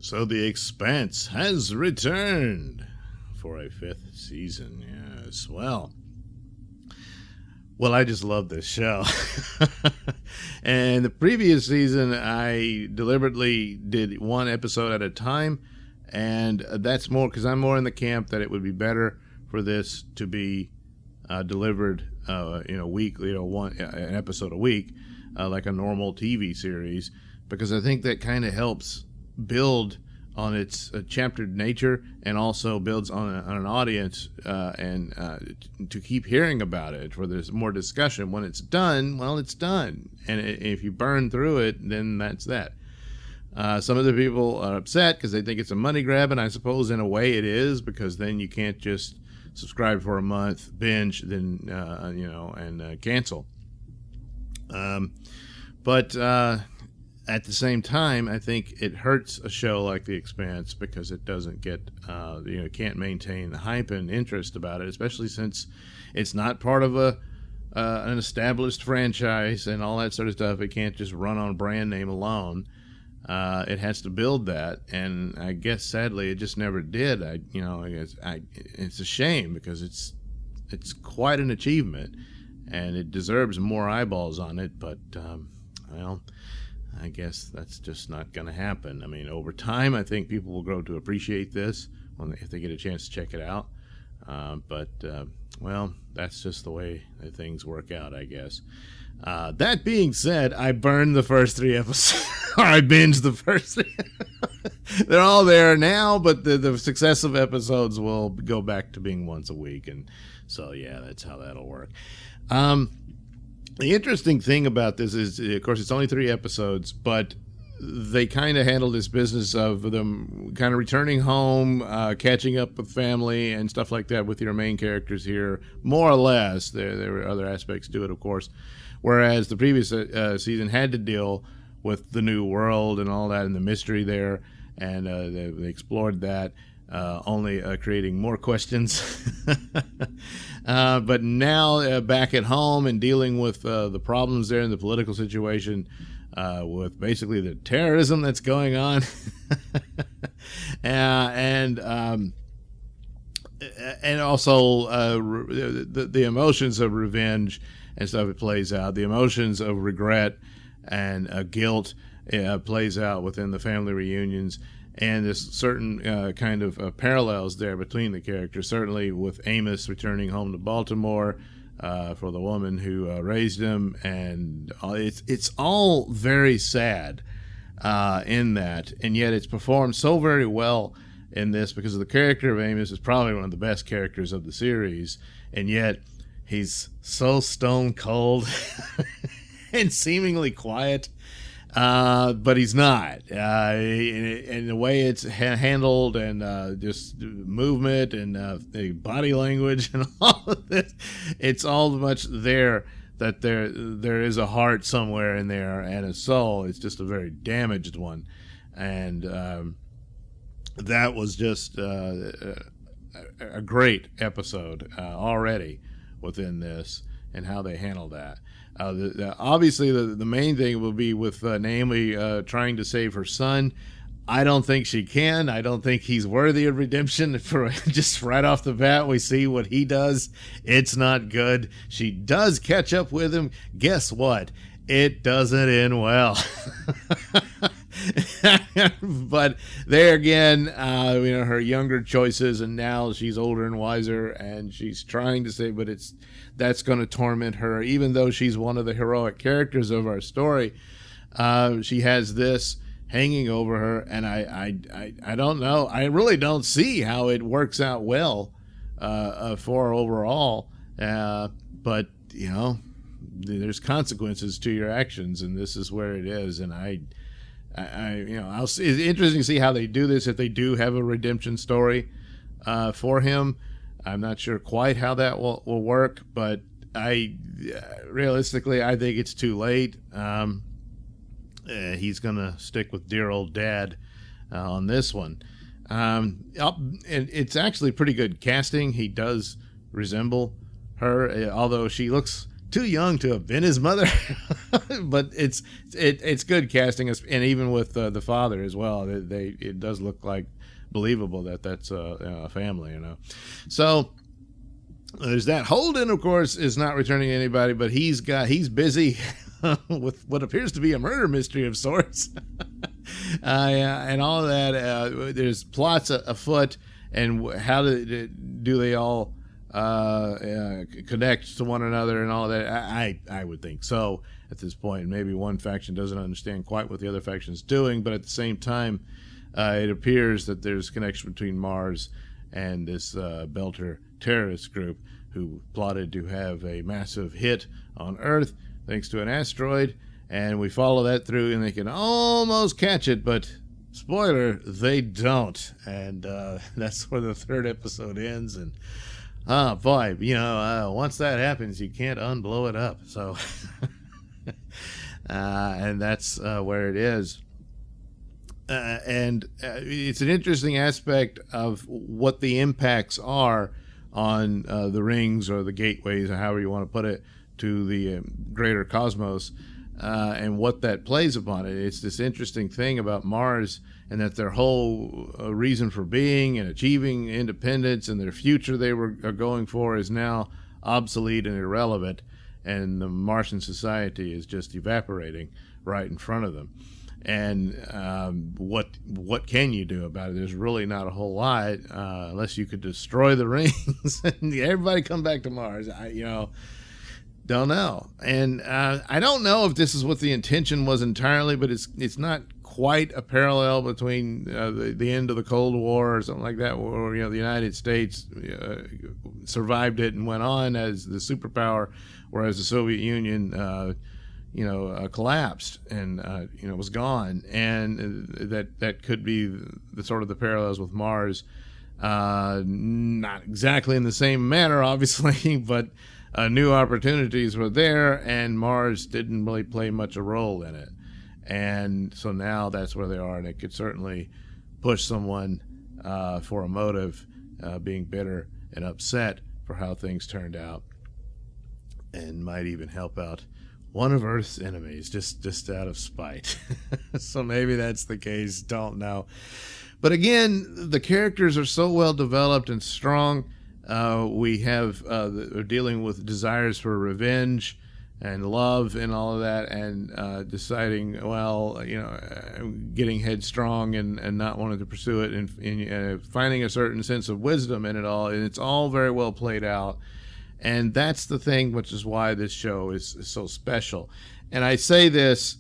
So the Expanse has returned for a 5th season. Yes, well, I just love this show. And the previous season, I deliberately did one episode at a time, and that's more because I'm more in the camp that it would be better for this to be delivered, weekly, an episode a week, like a normal TV series, because I think that kind of helps build on its chaptered nature, and also builds on an audience, and to keep hearing about it, where there's more discussion. When it's done, well, it's done, and if you burn through it, then that's that. Some of the people are upset because they think it's a money grab, and I suppose in a way it is, because then you can't just subscribe for a month, binge, then and cancel. But at the same time, I think it hurts a show like The Expanse because it doesn't get, can't maintain the hype and interest about it, especially since it's not part of an established franchise and all that sort of stuff. It can't just run on brand name alone. It has to build that, and I guess sadly it just never did. It's a shame, because it's quite an achievement, and it deserves more eyeballs on it. But I guess that's just not going to happen. I mean, over time, I think people will grow to appreciate this if they get a chance to check it out. That's just the way that things work out, I guess. That being said, I burned the first 3 episodes, or I binged the first 3. They're all there now, but the successive episodes will go back to being once a week. And so, yeah, that's how that'll work. The interesting thing about this is, of course, it's only 3 episodes, but they kind of handle this business of them kind of returning home, catching up with family and stuff like that with your main characters here, more or less. There were other aspects to it, of course, whereas the previous season had to deal with the new world and all that and the mystery there, and they explored that. Only creating more questions. But now back at home and dealing with the problems there in the political situation, with basically the terrorism that's going on, and also the emotions of revenge and stuff. It plays out. The emotions of regret and guilt plays out within the family reunions. And there's certain kind of parallels there between the characters, certainly with Amos returning home to Baltimore for the woman who raised him. And it's all very sad in that. And yet it's performed so very well in this, because the character of Amos is probably one of the best characters of the series. And yet he's so stone cold and seemingly quiet. But he's not. And the way it's handled, and just movement and the body language and all of this, it's all much there that there is a heart somewhere in there and a soul. It's just a very damaged one, and that was just a great episode already within this, and how they handle that. Obviously, the main thing will be with Naomi trying to save her son. I don't think she can. I don't think he's worthy of redemption. For just right off the bat, we see what he does. It's not good. She does catch up with him. Guess what? It doesn't end well. But there again, her younger choices, and now she's older and wiser, and she's trying to say, but that's going to torment her, even though she's one of the heroic characters of our story. She has this hanging over her, and I don't know. I really don't see how it works out well for her overall. But there's consequences to your actions, and this is where it is. And it's interesting to see how they do this, if they do have a redemption story for him. I'm not sure quite how that will work, but realistically, I think it's too late. He's going to stick with dear old dad on this one. And it's actually pretty good casting. He does resemble her, although she looks too young to have been his mother. But it's good casting, and even with the father as well, it does look like believable that that's a family, So there's that. Holden, of course, is not returning anybody, but he's busy with what appears to be a murder mystery of sorts. And all of that. There's plots afoot, and how do they all connect to one another and all that? I would think so at this point. Maybe one faction doesn't understand quite what the other faction's doing, but at the same time, it appears that there's connection between Mars and this Belter terrorist group who plotted to have a massive hit on Earth thanks to an asteroid, and we follow that through, and they can almost catch it, but spoiler, they don't. And that's where the third episode ends. And oh boy, once that happens, you can't unblow it up. So and that's where it is. And it's an interesting aspect of what the impacts are on the rings or the gateways, or however you want to put it, to the greater cosmos, and what that plays upon it. It's this interesting thing about Mars, and that their whole reason for being and achieving independence and their future they are going for is now obsolete and irrelevant, and the Martian society is just evaporating right in front of them. And what can you do about it? There's really not a whole lot, unless you could destroy the rings and everybody come back to Mars. Don't know. And I don't know if this is what the intention was entirely, but it's not quite a parallel between the end of the Cold War or something like that, where the United States survived it and went on as the superpower, whereas the Soviet Union collapsed and was gone. And that could be the sort of the parallels with Mars. Not exactly in the same manner, obviously, but new opportunities were there, and Mars didn't really play much a role in it. And so now that's where they are, and it could certainly push someone for a motive, being bitter and upset for how things turned out, and might even help out one of Earth's enemies just out of spite. So maybe that's the case, don't know. But again, the characters are so well developed and strong. We have dealing with desires for revenge and love and all of that, and deciding, getting headstrong and not wanting to pursue it, and finding a certain sense of wisdom in it all. And it's all very well played out. And that's the thing, which is why this show is so special. And I say this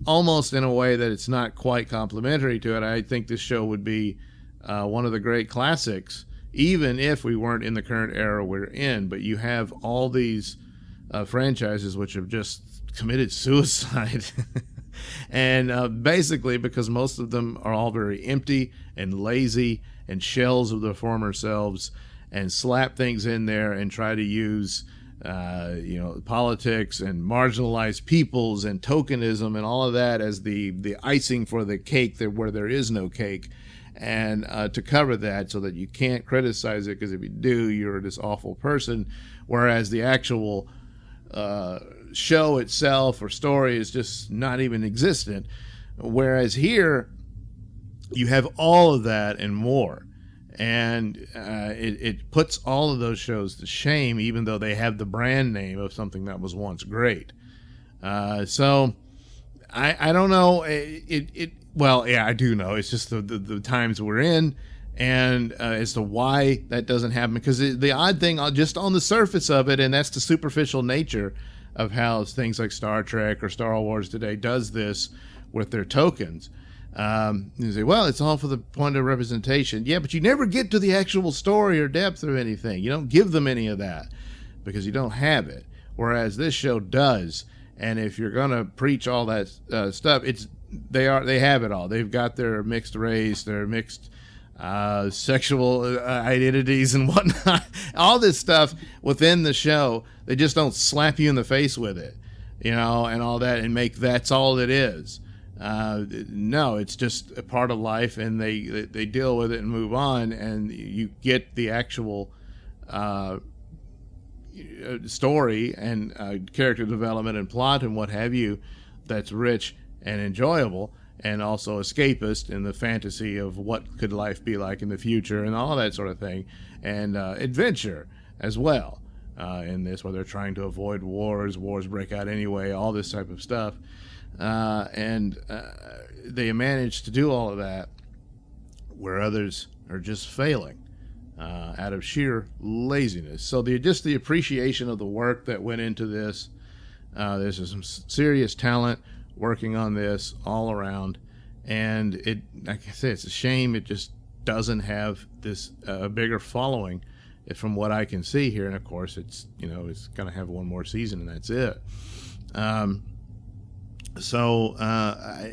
almost in a way that it's not quite complimentary to it. I think this show would be one of the great classics, even if we weren't in the current era we're in. But you have all these franchises which have just committed suicide. And basically because most of them are all very empty and lazy and shells of their former selves, and slap things in there and try to use politics and marginalized peoples and tokenism and all of that as the icing for the cake where there is no cake, and to cover that so that you can't criticize it, because if you do, you're this awful person, whereas the actual show itself or story is just not even existent. Whereas here you have all of that and more. And it puts all of those shows to shame, even though they have the brand name of something that was once great. So I don't know. I do know. It's just the times we're in, and as to why that doesn't happen. Because the odd thing, just on the surface of it, and that's the superficial nature of how things like Star Trek or Star Wars today does this with their tokens. You say, well, it's all for the point of representation. Yeah, but you never get to the actual story or depth of anything. You don't give them any of that because you don't have it. Whereas this show does. And if you're gonna preach all that stuff, they have it all. They've got their mixed race, their mixed sexual identities and whatnot. All this stuff within the show. They just don't slap you in the face with it, and all that, and make that's all it is. No, it's just a part of life, and they deal with it and move on, and you get the actual story and character development and plot and what have you that's rich and enjoyable, and also escapist in the fantasy of what could life be like in the future and all that sort of thing, and adventure as well in this, where they're trying to avoid wars break out anyway, all this type of stuff. And they manage to do all of that where others are just failing out of sheer laziness. So just the appreciation of the work that went into this. There's some serious talent working on this all around, and it, like I said, it's a shame it just doesn't have this bigger following from what I can see here. And of course it's going to have one more season and that's it. So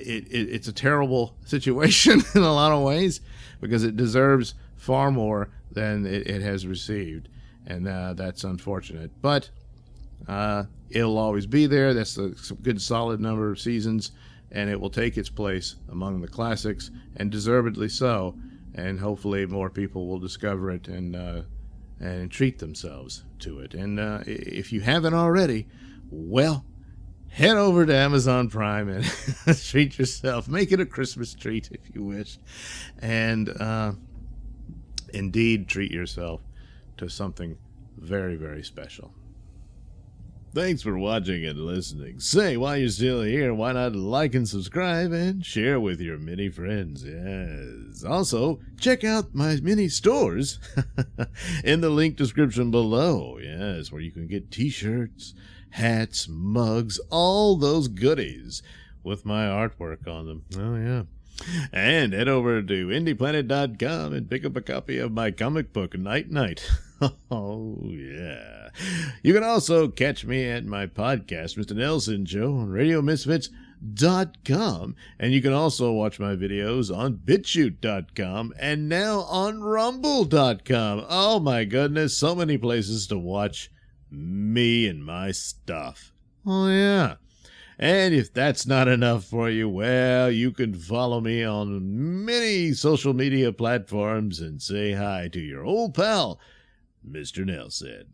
it's a terrible situation in a lot of ways, because it deserves far more than it has received, and that's unfortunate. But it'll always be there. That's a good solid number of seasons, and it will take its place among the classics, and deservedly so. And hopefully more people will discover it and treat themselves to it. And if you haven't already, well, head over to Amazon Prime and treat yourself. Make it a Christmas treat if you wish. And indeed, treat yourself to something very, very special. Thanks for watching and listening. Say, while you're still here, why not like and subscribe and share with your many friends? Yes. Also, check out my mini stores in the link description below. Yes, where you can get t-shirts, hats, mugs, all those goodies with my artwork on them. Oh, yeah. And head over to indieplanet.com and pick up a copy of my comic book, Night Night. Oh, yeah. You can also catch me at my podcast, Mr Nailsin Show, on RadioMisfits.com. And you can also watch my videos on BitChute.com and now on Rumble.com. Oh, my goodness. So many places to watch me and my stuff. Oh, yeah. And if that's not enough for you, well, you can follow me on many social media platforms and say hi to your old pal, Mr. Nailsin.